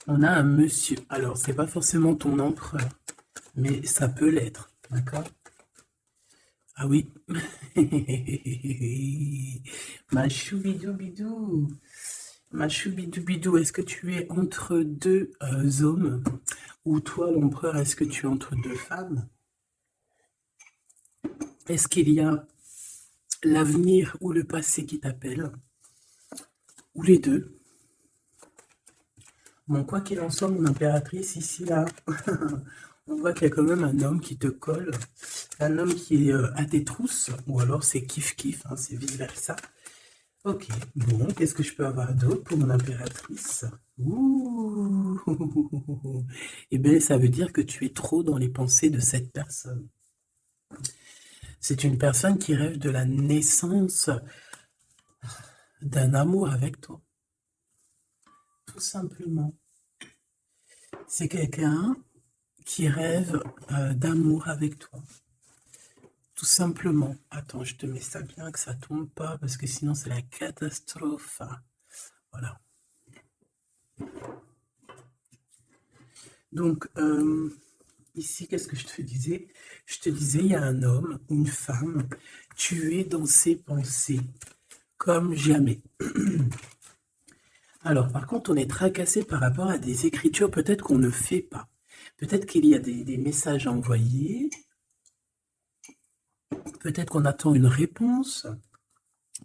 On a un monsieur. Alors, c'est pas forcément ton empereur, mais ça peut l'être. D'accord? Ah oui. Ma choubidou-bidou. Ma choubidou-bidou, est-ce que tu es entre deux hommes? Ou toi, l'empereur, est-ce que tu es entre deux femmes? Est-ce qu'il y a l'avenir ou le passé qui t'appelle? Ou les deux? Bon, quoi qu'il en soit, mon impératrice, ici, là, on voit qu'il y a quand même un homme qui te colle, un homme qui est à tes trousses, ou alors c'est kiff-kiff, hein, c'est vice-versa. Ok, bon, qu'est-ce que je peux avoir d'autre pour mon impératrice? Ouh. Eh bien, ça veut dire que tu es trop dans les pensées de cette personne. C'est une personne qui rêve de la naissance d'un amour avec toi, tout simplement. C'est quelqu'un qui rêve d'amour avec toi. Tout simplement. Attends, je te mets ça bien que ça tombe pas parce que sinon c'est la catastrophe. Voilà. Donc, ici, qu'est-ce que je te disais? Je te disais, il y a un homme, une femme, tu es dans ses pensées, comme jamais. Alors, par contre, on est tracassé par rapport à des écritures, peut-être qu'on ne fait pas. Peut-être qu'il y a des messages à envoyer. Peut-être qu'on attend une réponse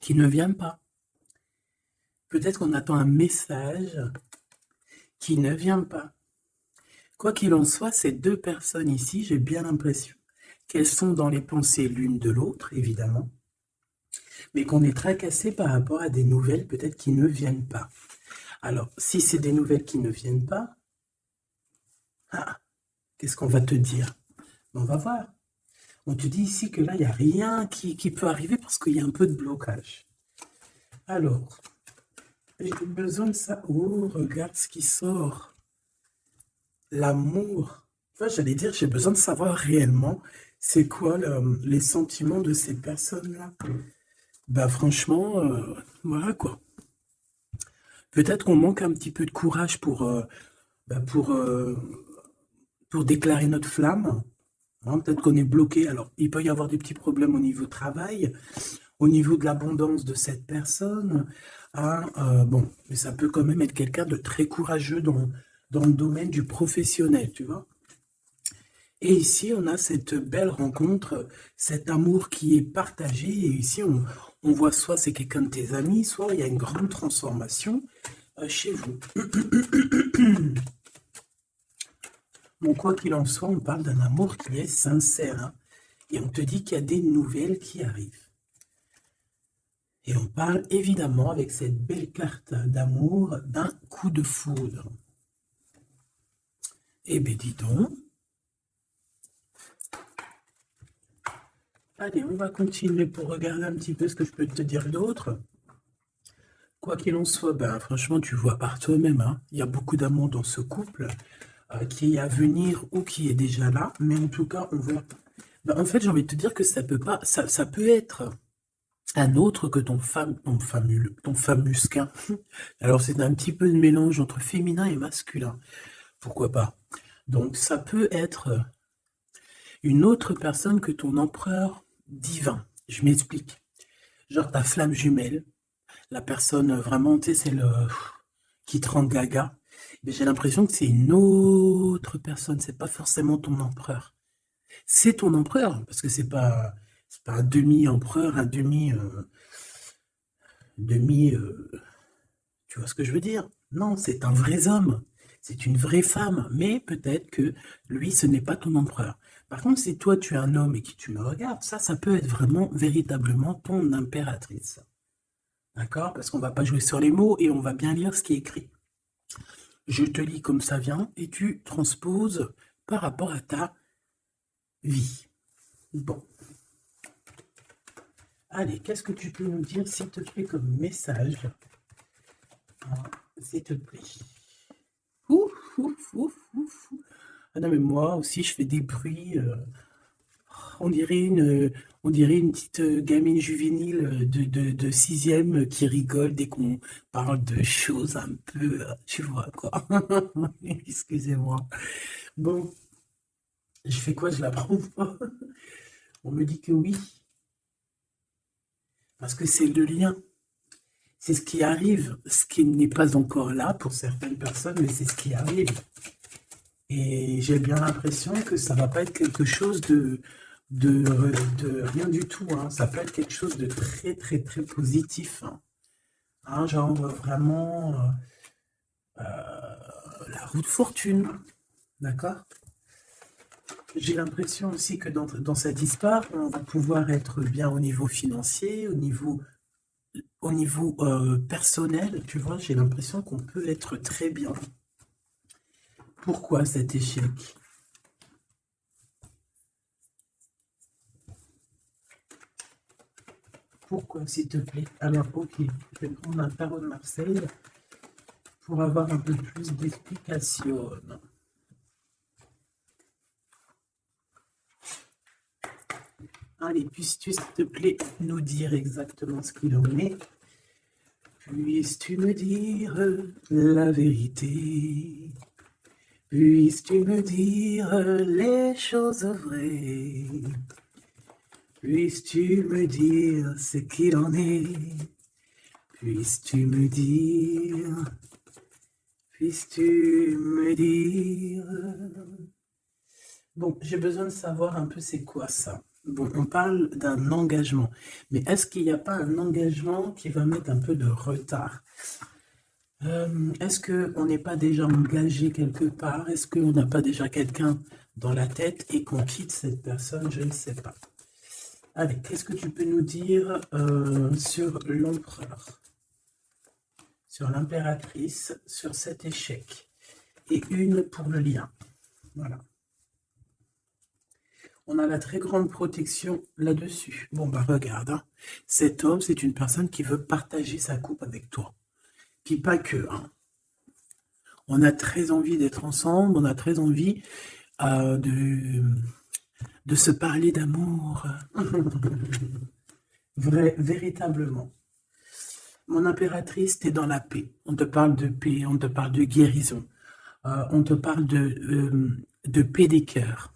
qui ne vient pas. Peut-être qu'on attend un message qui ne vient pas. Quoi qu'il en soit, ces deux personnes ici, j'ai bien l'impression qu'elles sont dans les pensées l'une de l'autre, évidemment, mais qu'on est tracassé par rapport à des nouvelles peut-être qui ne viennent pas. Alors, si c'est des nouvelles qui ne viennent pas, ah, qu'est-ce qu'on va te dire? On va voir. On te dit ici que là, il n'y a rien qui peut arriver parce qu'il y a un peu de blocage. Alors, j'ai besoin de ça. Oh, regarde ce qui sort. L'amour. Enfin, j'allais dire, j'ai besoin de savoir réellement c'est quoi les sentiments de ces personnes-là. Bah franchement, voilà quoi. Peut-être qu'on manque un petit peu de courage bah, pour déclarer notre flamme. Hein, peut-être qu'on est bloqué. Alors, il peut y avoir des petits problèmes au niveau travail, au niveau de l'abondance de cette personne. Hein, bon, mais ça peut quand même être quelqu'un de très courageux dans le domaine du professionnel, tu vois. Et ici, on a cette belle rencontre, cet amour qui est partagé. Et ici, on voit soit c'est quelqu'un de tes amis, soit il y a une grande transformation chez vous. Bon, quoi qu'il en soit, on parle d'un amour qui est sincère. Hein, et on te dit qu'il y a des nouvelles qui arrivent. Et on parle évidemment avec cette belle carte d'amour d'un coup de foudre. Eh bien, dis donc. Allez, on va continuer pour regarder un petit peu ce que je peux te dire d'autre. Quoi qu'il en soit, ben, franchement, tu vois par toi-même, hein, il y a beaucoup d'amour dans ce couple qui est à venir ou qui est déjà là, mais en tout cas, on voit. Ben, en fait, j'ai envie de te dire que ça peut pas, ça peut être un autre que ton famusquin. Alors, c'est un petit peu de mélange entre féminin et masculin. Pourquoi pas? Donc, ça peut être une autre personne que ton empereur divin. Je m'explique. Genre ta flamme jumelle, la personne vraiment, tu sais, c'est le qui te rend gaga. Mais j'ai l'impression que c'est une autre personne, c'est pas forcément ton empereur. C'est ton empereur, parce que c'est pas un demi-empereur, un demi, tu vois ce que je veux dire? Non, c'est un vrai homme, c'est une vraie femme, mais peut-être que lui, ce n'est pas ton empereur. Par contre, si toi, tu es un homme et que tu me regardes, ça peut être vraiment, véritablement ton impératrice. D'accord? Parce qu'on va pas jouer sur les mots et on va bien lire ce qui est écrit. Je te lis comme ça vient et tu transposes par rapport à ta vie. Bon. Allez, qu'est-ce que tu peux nous dire, s'il te plaît, comme message? Ah, s'il te plaît. Ouf, ouf, ouf, ouf. Ah non, mais moi aussi, je fais des bruits. on dirait une petite gamine juvénile de sixième qui rigole dès qu'on parle de choses un peu, tu vois, quoi. Excusez-moi. Bon, je fais quoi? Je la prends pas. On me dit que oui, parce que c'est le lien. C'est ce qui arrive, ce qui n'est pas encore là pour certaines personnes, mais c'est ce qui arrive. Et j'ai bien l'impression que ça va pas être quelque chose de, de rien du tout, hein. Ça peut être quelque chose de très, très, très positif, hein. Hein, genre vraiment la roue de fortune, d'accord? J'ai l'impression aussi que dans cette histoire, on va pouvoir être bien au niveau financier, au niveau personnel, tu vois, j'ai l'impression qu'on peut être très bien. Pourquoi cet échec? Pourquoi, s'il te plaît? Alors, ok, je vais prendre un tarot de Marseille pour avoir un peu plus d'explications. Allez, puisses-tu, s'il te plaît, nous dire exactement ce qu'il en est? Puisses-tu me dire la vérité? Puisses-tu me dire les choses vraies? Puisses-tu me dire ce qu'il en est? Puisses-tu me dire? Puisses-tu me dire? Bon, j'ai besoin de savoir un peu c'est quoi ça. Bon, on parle d'un engagement, mais est-ce qu'il n'y a pas un engagement qui va mettre un peu de retard? Est-ce qu'on n'est pas déjà engagé quelque part? Est-ce qu'on n'a pas déjà quelqu'un dans la tête et qu'on quitte cette personne? Je ne sais pas. Allez, qu'est-ce que tu peux nous dire sur l'empereur, sur l'impératrice, sur cet échec? Et une pour le lien. Voilà. On a la très grande protection là-dessus. Bon, bah regarde, hein. Cet homme, c'est une personne qui veut partager sa coupe avec toi. Puis pas que, hein. On a très envie d'être ensemble, on a très envie de se parler d'amour. Véritablement. Mon impératrice, t'es dans la paix. On te parle de paix, on te parle de guérison. On te parle de paix des cœurs.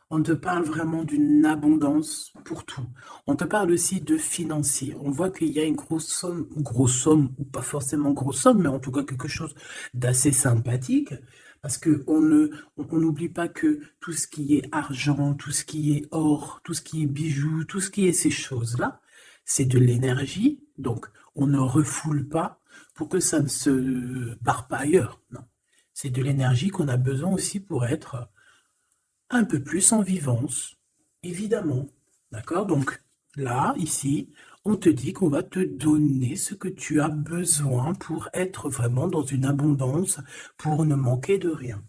On te parle vraiment d'une abondance pour tout. On te parle aussi de financier. On voit qu'il y a une grosse somme, ou pas forcément grosse somme, mais en tout cas quelque chose d'assez sympathique, parce que on n'oublie pas que tout ce qui est argent, tout ce qui est or, tout ce qui est bijoux, tout ce qui est ces choses-là, c'est de l'énergie. Donc, on ne refoule pas pour que ça ne se barre pas ailleurs. Non. C'est de l'énergie qu'on a besoin aussi pour être un peu plus en vivance, évidemment. D'accord? Donc là, ici, on te dit qu'on va te donner ce que tu as besoin pour être vraiment dans une abondance, pour ne manquer de rien.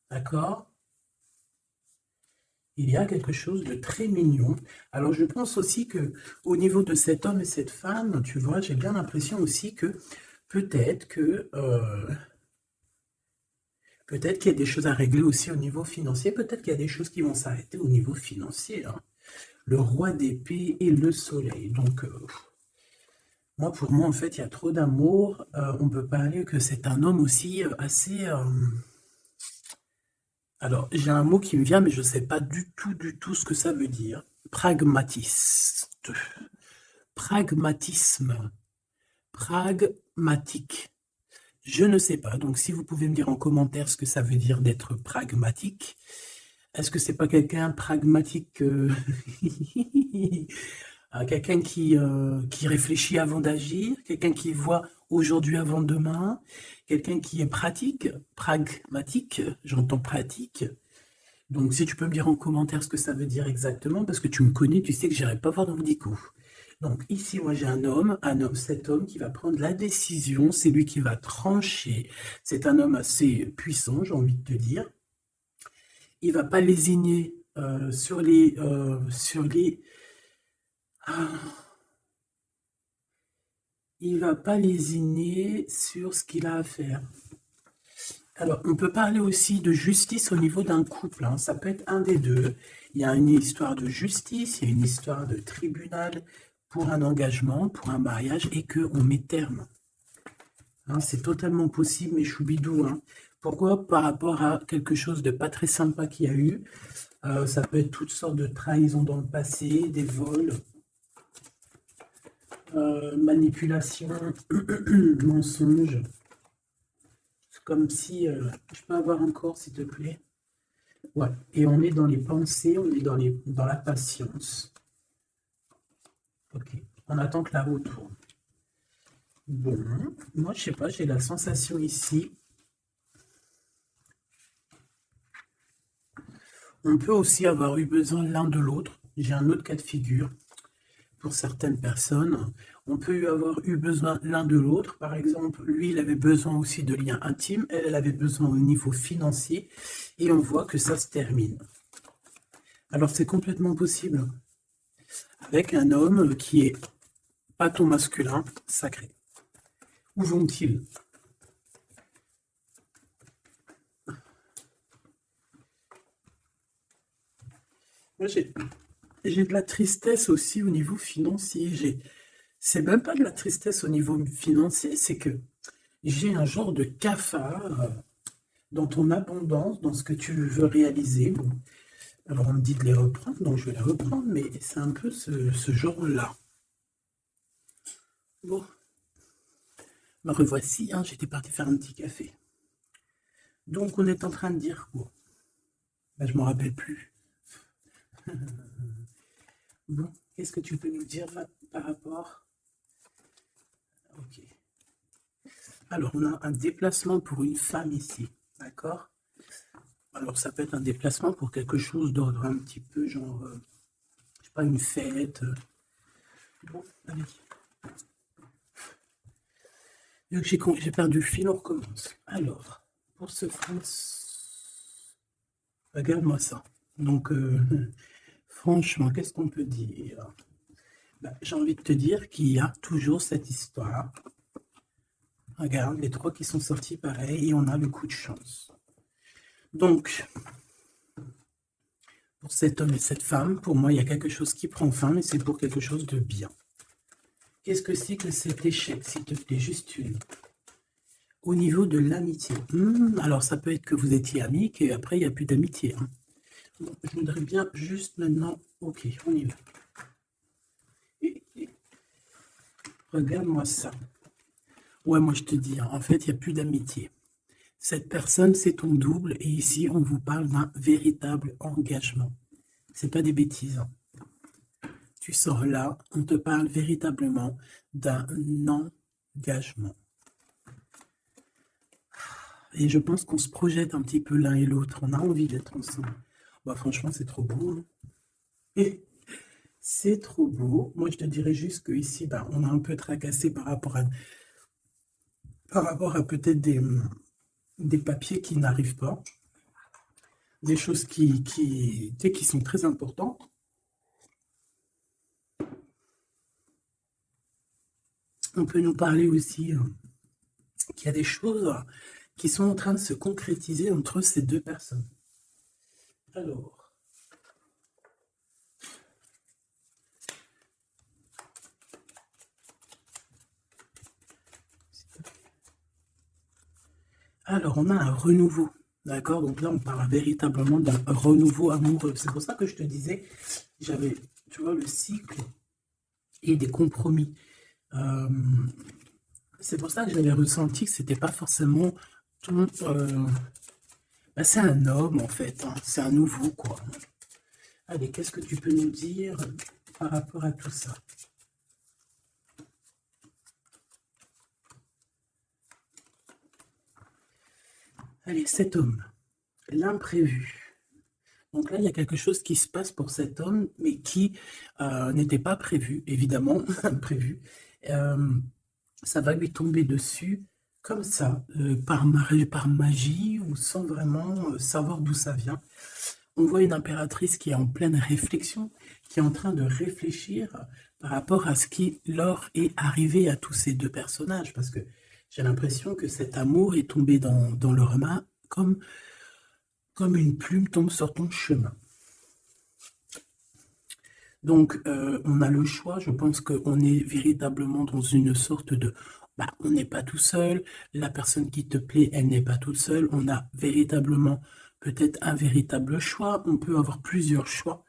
D'accord? Il y a quelque chose de très mignon. Alors je pense aussi que au niveau de cet homme et cette femme, tu vois, j'ai bien l'impression aussi que peut-être que peut-être qu'il y a des choses à régler aussi au niveau financier. Peut-être qu'il y a des choses qui vont s'arrêter au niveau financier, hein. Le roi d'épée et le soleil. Donc, moi, pour moi, en fait, il y a trop d'amour. On peut parler que c'est un homme aussi assez... Alors, j'ai un mot qui me vient, mais je ne sais pas du tout ce que ça veut dire. Pragmatiste. Pragmatisme. Pragmatique. Je ne sais pas. Donc, si vous pouvez me dire en commentaire ce que ça veut dire d'être pragmatique. Est-ce que c'est pas quelqu'un pragmatique quelqu'un qui réfléchit avant d'agir, quelqu'un qui voit aujourd'hui avant demain, quelqu'un qui est pratique, pragmatique, j'entends pratique. Donc, si tu peux me dire en commentaire ce que ça veut dire exactement, parce que tu me connais, tu sais que j'irai pas voir dans le dico. Donc, ici, moi, j'ai cet homme qui va prendre la décision, c'est lui qui va trancher. C'est un homme assez puissant, j'ai envie de te dire. Il va pas lésigner il va pas lésiner sur ce qu'il a à faire. Alors, on peut parler aussi de justice au niveau d'un couple, hein. Ça peut être un des deux. Il y a une histoire de justice, il y a une histoire de tribunal pour un engagement, pour un mariage, et qu'on met terme. Hein, c'est totalement possible, mais choubidou. Hein. Pourquoi? Par rapport à quelque chose de pas très sympa qu'il y a eu. Ça peut être toutes sortes de trahisons dans le passé, des vols, manipulation, mensonges. C'est comme si... je peux avoir encore, s'il te plaît? Ouais. Et on est dans les pensées, on est dans la patience. Ok. On attend que la roue tourne. Bon, moi, je sais pas, j'ai la sensation ici. On peut aussi avoir eu besoin l'un de l'autre. J'ai un autre cas de figure. Pour certaines personnes, on peut avoir eu besoin l'un de l'autre. Par exemple, lui, il avait besoin aussi de liens intimes. Elle avait besoin au niveau financier. Et on voit que ça se termine. Alors, c'est complètement possible. Avec un homme qui est pas ton masculin sacré. Où vont-ils? Moi, j'ai de la tristesse aussi au niveau financier. C'est même pas de la tristesse au niveau financier, c'est que j'ai un genre de cafard dans ton abondance, dans ce que tu veux réaliser. Bon, alors on me dit de les reprendre, donc je vais les reprendre, mais c'est un peu ce genre-là. Bon, me revoici, hein, j'étais parti faire un petit café. Donc on est en train de dire quoi? Ben, je m'en rappelle plus. Bon, qu'est-ce que tu peux nous dire par rapport? Ok. Alors, on a un déplacement pour une femme ici, d'accord? Alors, ça peut être un déplacement pour quelque chose d'ordre un petit peu genre, je sais pas, une fête. Bon, allez. Vu que j'ai perdu le fil, on recommence. Alors, pour ce France, regarde-moi ça. Donc, franchement, qu'est-ce qu'on peut dire? Ben, j'ai envie de te dire qu'il y a toujours cette histoire. Regarde, les trois qui sont sortis pareil, et on a le coup de chance. Donc, pour cet homme et cette femme, pour moi, il y a quelque chose qui prend fin, mais c'est pour quelque chose de bien. Qu'est-ce que c'est que cet échec, s'il te plaît? Juste une. Au niveau de l'amitié. Alors, ça peut être que vous étiez amis, et après, il n'y a plus d'amitié. Hein. Bon, je voudrais bien juste maintenant... Ok, on y va. Regarde-moi ça. Ouais, moi, je te dis, hein, en fait, il n'y a plus d'amitié. Cette personne, c'est ton double, et ici, on vous parle d'un véritable engagement. C'est pas des bêtises. Hein. Tu sors là, on te parle véritablement d'un engagement. Et je pense qu'on se projette un petit peu l'un et l'autre. On a envie d'être ensemble. Bah, franchement, c'est trop beau. Hein. Et c'est trop beau. Moi, je te dirais juste qu'ici, bah, on a un peu tracassé par rapport à peut-être des papiers qui n'arrivent pas. Des choses qui sont très importantes. On peut nous parler aussi qu'il y a des choses qui sont en train de se concrétiser entre ces deux personnes. Alors, on a un renouveau, d'accord? Donc là, on parle véritablement d'un renouveau amoureux. C'est pour ça que je te disais, j'avais, tu vois, le cycle et des compromis. C'est pour ça que j'avais ressenti que c'était pas forcément ton... bah, c'est un homme, en fait. Hein. C'est un nouveau, quoi. Allez, qu'est-ce que tu peux nous dire par rapport à tout ça? Allez, cet homme, l'imprévu. Donc là, il y a quelque chose qui se passe pour cet homme, mais qui n'était pas prévu, évidemment, imprévu. Ça va lui tomber dessus comme ça, par magie, ou sans vraiment savoir d'où ça vient. On voit une impératrice qui est en pleine réflexion, qui est en train de réfléchir par rapport à ce qui leur est arrivé à tous ces deux personnages, parce que j'ai l'impression que cet amour est tombé dans leurs mains comme une plume tombe sur ton chemin. Donc, on a le choix. Je pense qu'on est véritablement dans une sorte de... on n'est pas tout seul. La personne qui te plaît, elle n'est pas toute seule. On a véritablement peut-être un véritable choix. On peut avoir plusieurs choix.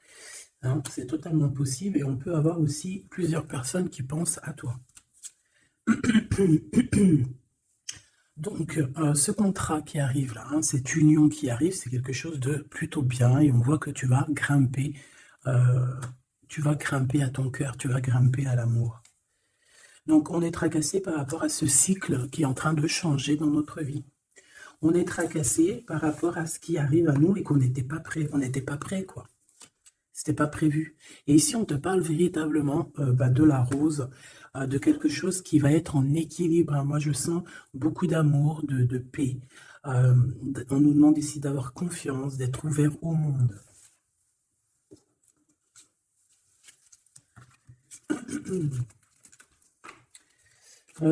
Hein, c'est totalement possible. Et on peut avoir aussi plusieurs personnes qui pensent à toi. Donc, ce contrat qui arrive là, hein, cette union qui arrive, c'est quelque chose de plutôt bien. Et on voit que tu vas grimper... tu vas grimper à ton cœur, tu vas grimper à l'amour. Donc, on est tracassé par rapport à ce cycle qui est en train de changer dans notre vie. On est tracassé par rapport à ce qui arrive à nous et qu'on n'était pas prêt. On n'était pas prêt, quoi. C'était pas prévu. Et ici, on te parle véritablement de la rose, de quelque chose qui va être en équilibre. Moi, je sens beaucoup d'amour, de paix. On nous demande ici d'avoir confiance, d'être ouvert au monde.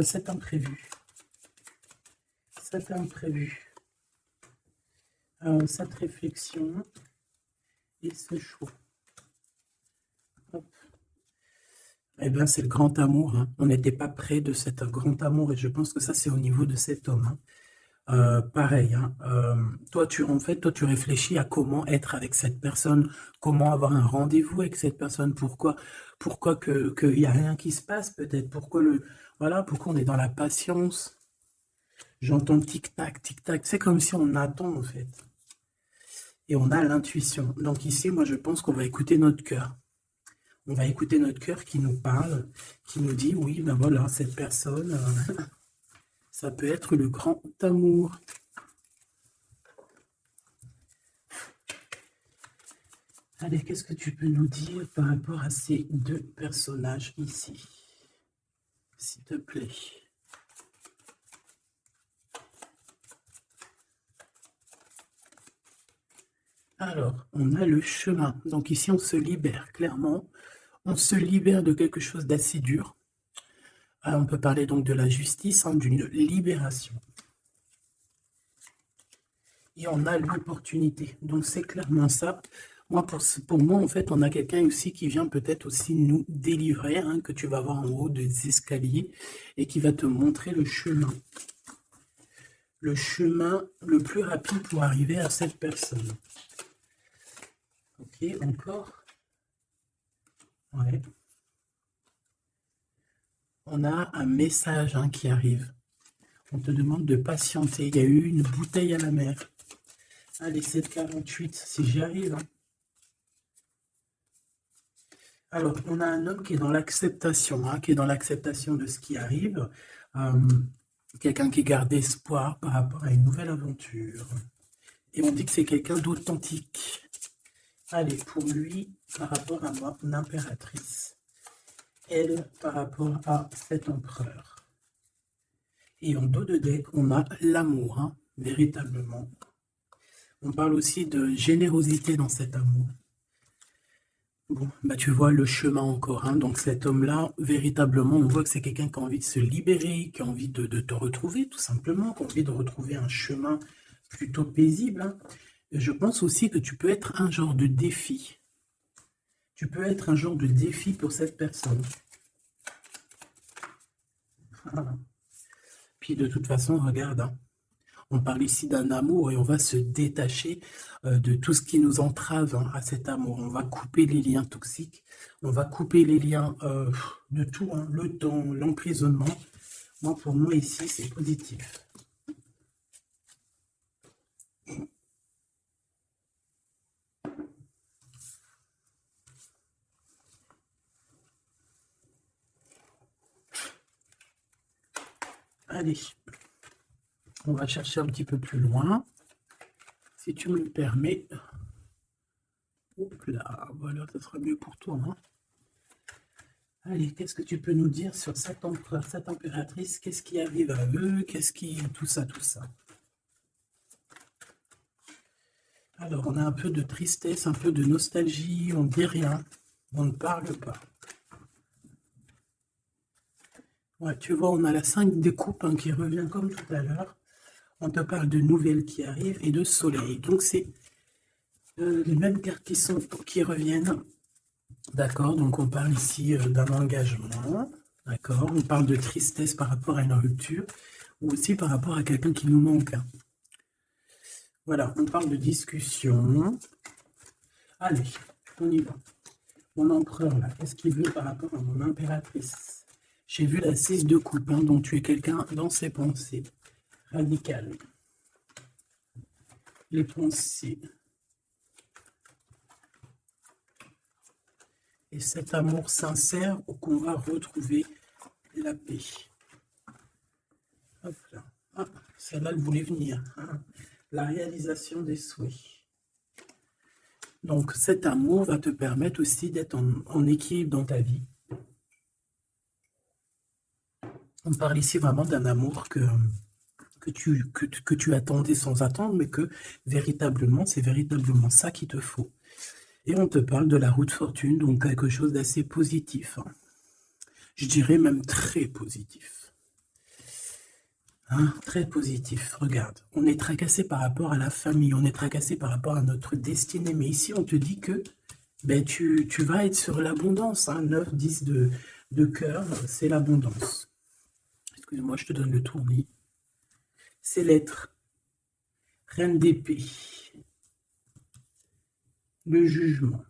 C'est imprévu. C'est imprévu. Cette réflexion et ce choix. Hop. Eh bien, c'est le grand amour. Hein. On n'était pas près de cet grand amour et je pense que ça, c'est au niveau de cet homme. Hein. Pareil, hein. Toi, tu réfléchis à comment être avec cette personne, comment avoir un rendez-vous avec cette personne, pourquoi qu'il n'y a rien qui se passe peut-être, pourquoi on est dans la patience. J'entends tic-tac, tic-tac, c'est comme si on attend en fait. Et on a l'intuition. Donc ici, moi je pense qu'on va écouter notre cœur. On va écouter notre cœur qui nous parle, qui nous dit, oui, ben voilà, cette personne... ça peut être le grand amour. Allez, qu'est-ce que tu peux nous dire par rapport à ces deux personnages ici? S'il te plaît. Alors, on a le chemin. Donc ici, on se libère, clairement. On se libère de quelque chose d'assez dur. On peut parler donc de la justice, hein, d'une libération. Et on a l'opportunité. Donc c'est clairement ça. Moi, pour moi, en fait, on a quelqu'un aussi qui vient peut-être aussi nous délivrer, hein, que tu vas voir en haut des escaliers, et qui va te montrer le chemin. Le chemin le plus rapide pour arriver à cette personne. Ok, encore. Ouais. On a un message qui arrive. On te demande de patienter. Il y a eu une bouteille à la mer. Allez, 7,48, si j'y arrive. Hein. Alors, on a un homme qui est dans l'acceptation, qui est dans l'acceptation de ce qui arrive. Quelqu'un qui garde espoir par rapport à une nouvelle aventure. Et on dit que c'est quelqu'un d'authentique. Allez, pour lui, par rapport à mon impératrice. Elle, par rapport à cet empereur. Et en dos de deck, on a l'amour, véritablement. On parle aussi de générosité dans cet amour. Bon, tu vois le chemin encore. Donc cet homme-là, véritablement, on voit que c'est quelqu'un qui a envie de se libérer, qui a envie de te retrouver, tout simplement, qui a envie de retrouver un chemin plutôt paisible. Et je pense aussi que tu peux être un genre de défi. Tu peux être un genre de défi pour cette personne. Puis de toute façon, regarde, on parle ici d'un amour et on va se détacher de tout ce qui nous entrave à cet amour. On va couper les liens toxiques, on va couper les liens de tout, le temps, l'emprisonnement. Moi, pour moi, ici, c'est positif. Allez, on va chercher un petit peu plus loin, si tu me le permets. Hop là, voilà, ça sera mieux pour toi. Allez, qu'est-ce que tu peux nous dire sur cet empereur, cette impératrice? Qu'est-ce qui arrive à eux? Qu'est-ce qui... tout ça. Alors, on a un peu de tristesse, un peu de nostalgie, on ne dit rien, on ne parle pas. Ouais, tu vois, on a la 5 des coupes qui revient comme tout à l'heure. On te parle de nouvelles qui arrivent et de soleil. Donc, c'est les mêmes cartes qui reviennent. D'accord, donc on parle ici d'un engagement. D'accord, on parle de tristesse par rapport à une rupture ou aussi par rapport à quelqu'un qui nous manque. Voilà, on parle de discussion. Allez, on y va. Mon empereur, là, qu'est-ce qu'il veut par rapport à mon impératrice? J'ai vu la 6 de coupe, hein, donc tu es quelqu'un dans ses pensées. Radical. Les pensées. Et cet amour sincère qu'on va retrouver la paix. Hop là. Ah, celle-là, elle voulait venir. Hein. La réalisation des souhaits. Donc, cet amour va te permettre aussi d'être en équilibre dans ta vie. On parle ici vraiment d'un amour que tu attendais sans attendre, mais que véritablement, c'est véritablement ça qu'il te faut. Et on te parle de la route fortune, donc quelque chose d'assez positif. Hein. Je dirais même très positif. Hein, très positif. Regarde, on est tracassé par rapport à la famille, on est tracassé par rapport à notre destinée. Mais ici, on te dit que ben, tu vas être sur l'abondance. Hein, 9, 10 de cœur, c'est l'abondance. Excuse-moi, je te donne le tournis. C'est l'être. Reine d'épée. Le jugement.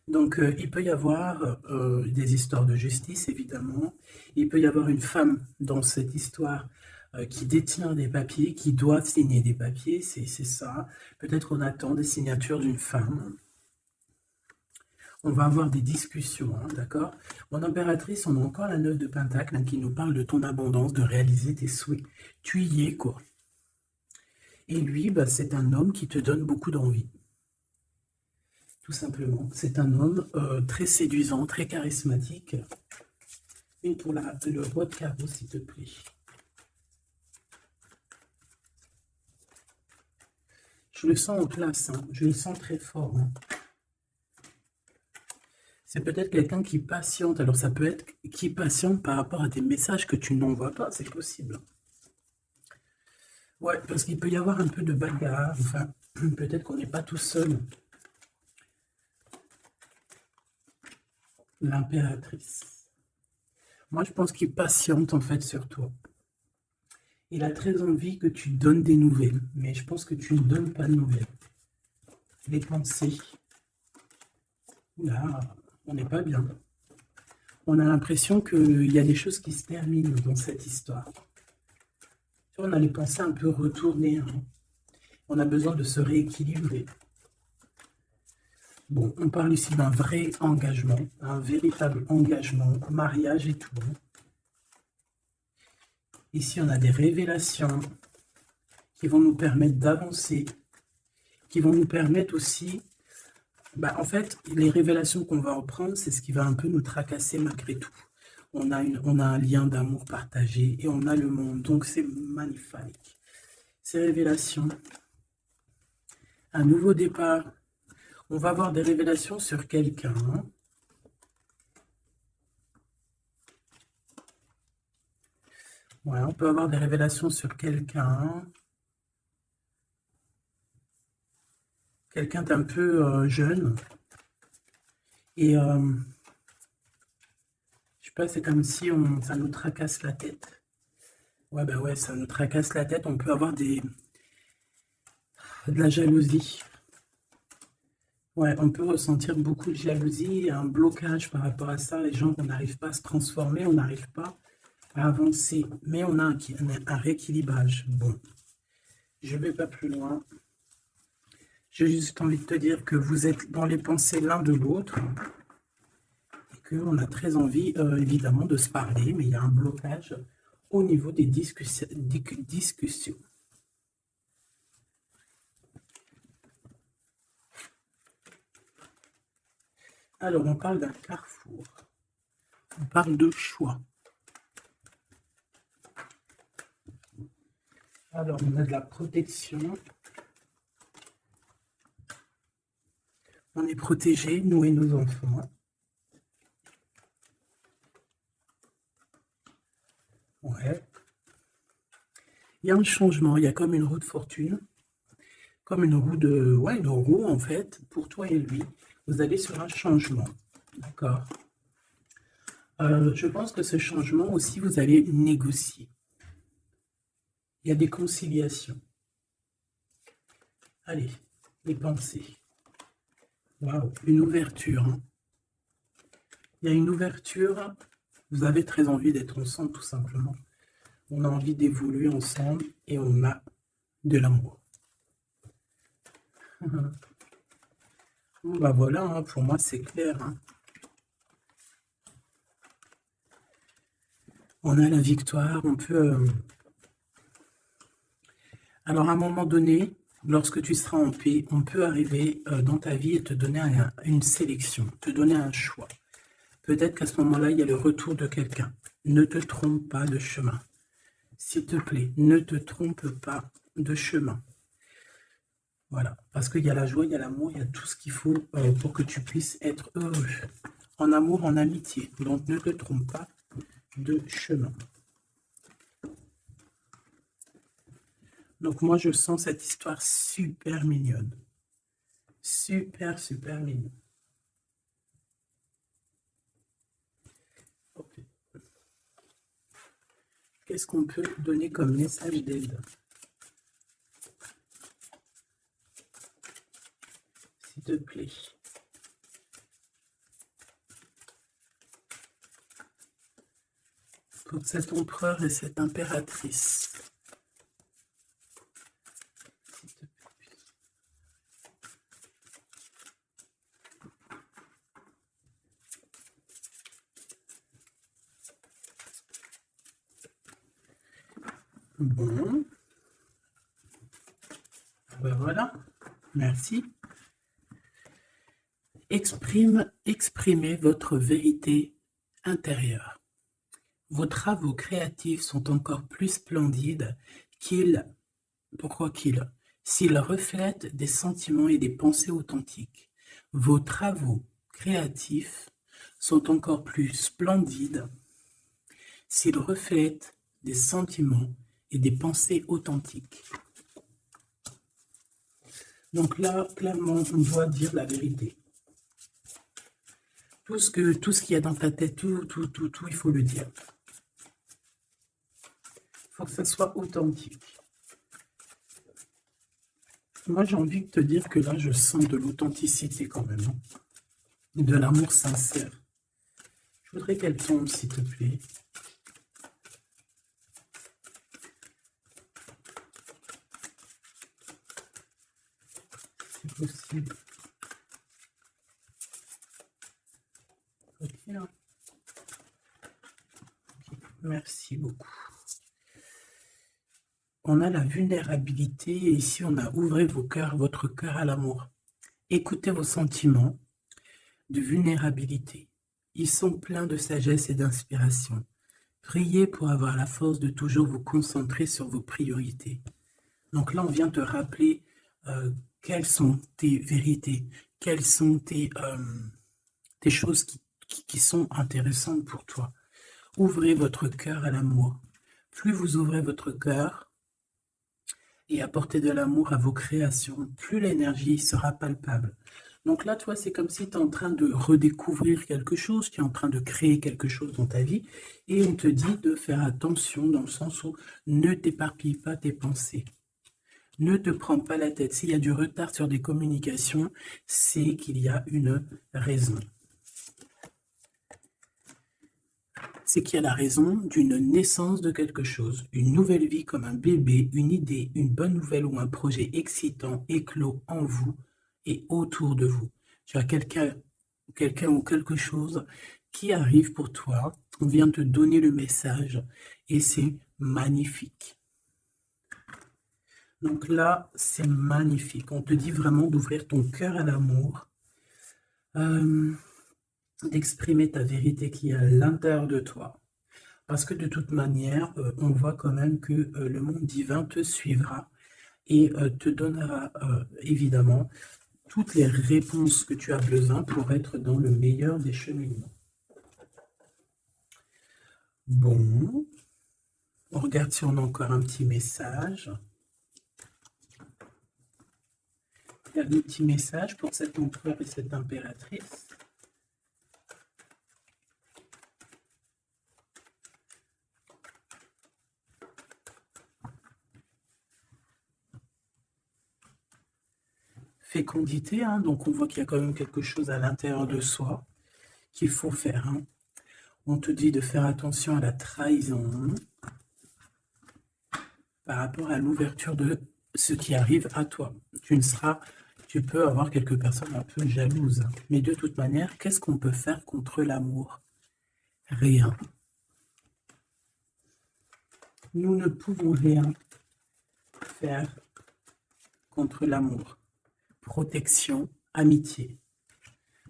Donc, il peut y avoir des histoires de justice, évidemment. Il peut y avoir une femme dans cette histoire qui détient des papiers, qui doit signer des papiers, c'est ça. Peut-être qu'on attend des signatures d'une femme. On va avoir des discussions, hein, d'accord? Mon impératrice, on a encore la 9 de Pentacle hein, qui nous parle de ton abondance, de réaliser tes souhaits. Tu y es, quoi. Et lui, bah, c'est un homme qui te donne beaucoup d'envie. Tout simplement. C'est un homme très séduisant, très charismatique. Une pour le roi de carreau, s'il te plaît. Je le sens en place, hein. Je le sens très fort. Hein. C'est peut-être quelqu'un qui patiente. Alors ça peut être qui patiente par rapport à des messages que tu n'envoies pas, c'est possible. Ouais, parce qu'il peut y avoir un peu de bagarre. Enfin, peut-être qu'on n'est pas tout seul. L'impératrice. Moi, je pense qu'il patiente en fait sur toi. Il a très envie que tu donnes des nouvelles, mais je pense que tu ne donnes pas de nouvelles. Les pensées. Là, on n'est pas bien. On a l'impression qu'il y a des choses qui se terminent dans cette histoire. Tu vois, on a les pensées un peu retournées. Hein. On a besoin de se rééquilibrer. Bon, on parle ici d'un vrai engagement, un véritable engagement, mariage et tout. Ici, on a des révélations qui vont nous permettre d'avancer, qui vont nous permettre aussi... Bah, en fait, les révélations qu'on va reprendre, c'est ce qui va un peu nous tracasser malgré tout. On a un lien d'amour partagé et on a le monde, donc c'est magnifique. Ces révélations, un nouveau départ. On va avoir des révélations sur quelqu'un. Ouais, on peut avoir des révélations sur quelqu'un. Quelqu'un d'un peu jeune. Et je sais pas, c'est comme si ça nous tracasse la tête. Ouais, bah ouais, ça nous tracasse la tête. On peut avoir de la jalousie. Ouais, on peut ressentir beaucoup de jalousie, un blocage par rapport à ça. Les gens, on n'arrive pas à se transformer, on n'arrive pas à avancer. Mais on a un rééquilibrage. Bon, je ne vais pas plus loin. J'ai juste envie de te dire que vous êtes dans les pensées l'un de l'autre. Et qu'on a très envie, évidemment, de se parler. Mais il y a un blocage au niveau des discussions. Alors, on parle d'un carrefour. On parle de choix. Alors, on a de la protection. On est protégés, nous et nos enfants. Ouais. Il y a un changement, il y a comme une roue de fortune, comme une roue de... Ouais, une roue en fait, pour toi et lui. Vous allez sur un changement, d'accord? Je pense que ce changement aussi, vous allez négocier. Il y a des conciliations. Allez, les pensées. Waouh, une ouverture. Hein. Il y a une ouverture. Vous avez très envie d'être ensemble, tout simplement. On a envie d'évoluer ensemble et on a de l'amour. Bon, bah voilà, hein, pour moi c'est clair. Hein. On a la victoire, on peut... Alors à un moment donné, lorsque tu seras en paix, on peut arriver dans ta vie et te donner une sélection, te donner un choix. Peut-être qu'à ce moment-là, il y a le retour de quelqu'un. Ne te trompe pas de chemin. S'il te plaît, ne te trompe pas de chemin. Voilà, parce qu'il y a la joie, il y a l'amour, il y a tout ce qu'il faut pour que tu puisses être heureux. En amour, en amitié. Donc ne te trompe pas de chemin. Donc moi, je sens cette histoire super mignonne. Super, super mignonne. Okay. Qu'est-ce qu'on peut donner comme message d'aide? S'il te plaît. Pour cet empereur et cette impératrice. Bon. Ben voilà. Merci. Exprimez votre vérité intérieure. Vos travaux créatifs sont encore plus splendides s'ils reflètent des sentiments et des pensées authentiques. Vos travaux créatifs sont encore plus splendides s'ils reflètent des sentiments et des pensées authentiques. Donc là, clairement, on doit dire la vérité. Tout ce qu'il y a dans ta tête, tout, il faut le dire. Il faut que ça soit authentique. Moi, j'ai envie de te dire que là, je sens de l'authenticité quand même. Hein. De l'amour sincère. Je voudrais qu'elle tombe, s'il te plaît. C'est possible. Ok, hein. Okay. Merci beaucoup. On a la vulnérabilité et ici on a ouvrez votre cœur à l'amour. Écoutez vos sentiments de vulnérabilité. Ils sont pleins de sagesse et d'inspiration. Priez pour avoir la force de toujours vous concentrer sur vos priorités. Donc là, on vient te rappeler quelles sont tes vérités, quelles sont tes choses qui sont intéressantes pour toi. Ouvrez votre cœur à l'amour. Plus vous ouvrez votre cœur, et apporter de l'amour à vos créations, plus l'énergie sera palpable. Donc là, toi, c'est comme si tu es en train de redécouvrir quelque chose, tu es en train de créer quelque chose dans ta vie, et on te dit de faire attention dans le sens où ne t'éparpille pas tes pensées. Ne te prends pas la tête. S'il y a du retard sur des communications, c'est qu'il y a une raison. C'est qu'il y a la raison d'une naissance de quelque chose, une nouvelle vie comme un bébé, une idée, une bonne nouvelle ou un projet excitant éclos en vous et autour de vous. Tu as quelqu'un ou quelque chose qui arrive pour toi, on vient te donner le message et c'est magnifique. Donc là, c'est magnifique. On te dit vraiment d'ouvrir ton cœur à l'amour, d'exprimer ta vérité qui est à l'intérieur de toi. Parce que de toute manière, on voit quand même que le monde divin te suivra et te donnera évidemment toutes les réponses que tu as besoin pour être dans le meilleur des cheminements. Bon, On regarde si on a encore un petit message. Dernier petit message pour cet empereur et cette impératrice. Fécondité, hein, donc on voit qu'il y a quand même quelque chose à l'intérieur de soi qu'il faut faire. Hein. On te dit de faire attention à la trahison par rapport à l'ouverture de ce qui arrive à toi. Tu peux avoir quelques personnes un peu jalouses. Mais de toute manière, qu'est-ce qu'on peut faire contre l'amour? Rien. Nous ne pouvons rien faire contre l'amour. Protection, amitié.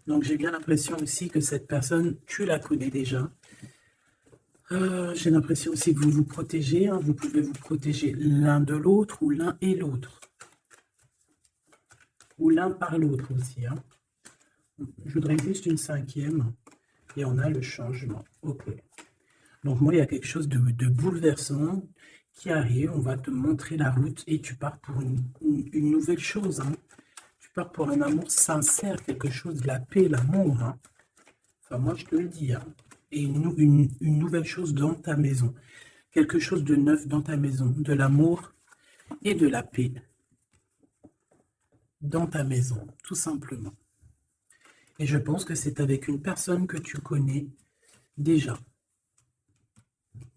Donc j'ai bien l'impression aussi que cette personne, tu la connais déjà. J'ai l'impression aussi que vous vous protégez. Hein. Vous pouvez vous protéger l'un de l'autre ou l'un et l'autre. Ou l'un par l'autre aussi. Hein. Je voudrais juste une cinquième. Et on a le changement. Ok. Donc moi, il y a quelque chose de bouleversant qui arrive. On va te montrer la route et tu pars pour une nouvelle chose. Hein. Tu pars pour un amour sincère, quelque chose de la paix, l'amour. Hein. Enfin, moi, je te le dis. Hein. Et une nouvelle chose dans ta maison. Quelque chose de neuf dans ta maison. De l'amour et de la paix. Dans ta maison, tout simplement. Et je pense que c'est avec une personne que tu connais déjà.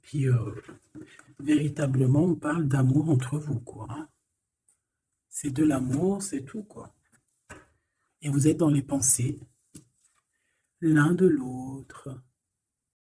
Puis, véritablement, on parle d'amour entre vous, quoi. Hein. C'est de l'amour, c'est tout, quoi. Et vous êtes dans les pensées l'un de l'autre.